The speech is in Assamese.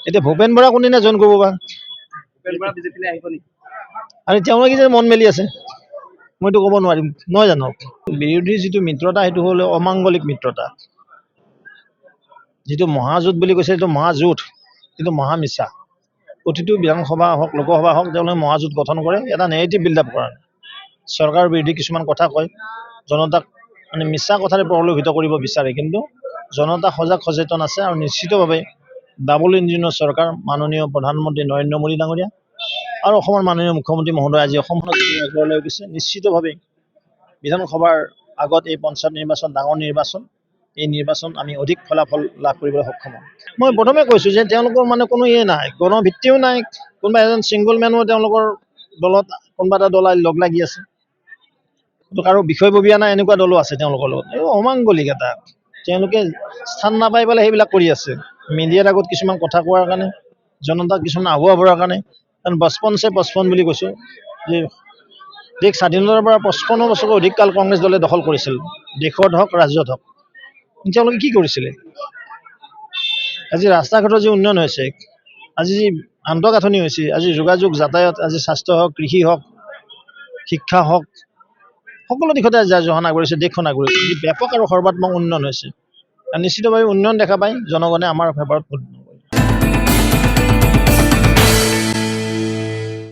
এতিয়া ভূপেন বৰা কোনদিনা জইন কৰিব বা আৰু তেওঁলোকে যে মন মেলি আছে মইতো ক'ব নোৱাৰিম নহয় জানো। বিৰোধীৰ যিটো মিত্ৰতা সেইটো হ'ল অমাংগলিক মিত্ৰতা। যিটো মহাযুদ্ধ বুলি কৈছে সেইটো মহাযুদ্ধ, কিন্তু মহামিছা। প্ৰতিটো বিধানসভা হওক লোকসভা হওক তেওঁলোকে মহাযুদ্ধ গঠন কৰে এটা নেগেটিভ বিল্ড আপ কৰা। চৰকাৰৰ বিৰোধী কিছুমান কথা কয়, জনতাক মানে মিছা কথাৰে প্ৰলোভিত কৰিব বিচাৰে, কিন্তু জনতা সজাগ সচেতন আছে আৰু নিশ্চিতভাৱে ডাবল ইঞ্জিনৰ চৰকাৰ মাননীয় প্ৰধানমন্ত্ৰী নৰেন্দ্ৰ মোদী ডাঙৰীয়া আৰু অসমৰ মাননীয় মুখ্যমন্ত্ৰী মহোদয় আজি অসমখনক আগবঢ়াই গৈছে। নিশ্চিতভাৱে বিধানসভাৰ আগত এই পঞ্চায়ত নিৰ্বাচন ডাঙৰ নিৰ্বাচন, এই নিৰ্বাচন আমি অধিক ফলাফল লাভ কৰিবলৈ সক্ষম হ'ম। মই প্ৰথমে কৈছোঁ যে তেওঁলোকৰ মানে কোনো নাই, গণভিত্তিও নাই, কোনোবা এজন ছিংগল মেনো তেওঁলোকৰ দলত কোনোবা এটা দল লগ লাগি আছে, কাৰো বিষয়ববীয়া নাই, এনেকুৱা দলো আছে তেওঁলোকৰ লগত। এই অমাংগলিক এটা, তেওঁলোকে স্থান নাপাই পেলাই সেইবিলাক কৰি আছে। মিডিয়াৰ আগত কিছুমান কথা কোৱাৰ কাৰণে, জনতাক কিছুমান আগুৱা বঢ়াৰ কাৰণে। কাৰণ 55 বুলি কৈছোঁ যে দেশ স্বাধীনতাৰ পৰা 55 বছৰকৈ অধিক কাল কংগ্ৰেছ দলে দখল কৰিছিল, দেশত হওক ৰাজ্যত হওক। তেওঁলোকে কি কৰিছিলে? আজি ৰাস্তা ঘাটৰ যি উন্নয়ন হৈছে, আজি যি আন্তঃগাঁথনি হৈছে, আজি যোগাযোগ যাতায়াত, আজি স্বাস্থ্য হওক, কৃষি হওক, শিক্ষা হওক, সকলো দিশতে আজি ৰাজ্যখন আগবাঢ়িছে, দেশখন আগবাঢ়িছে। ব্যাপক আৰু সৰ্বাত্মক উন্নয়ন হৈছে। নিশ্চিতভাৱে উন্নয়ন দেখা পায় জনগণে আমাৰ ফেভাৰত ভোট দিব।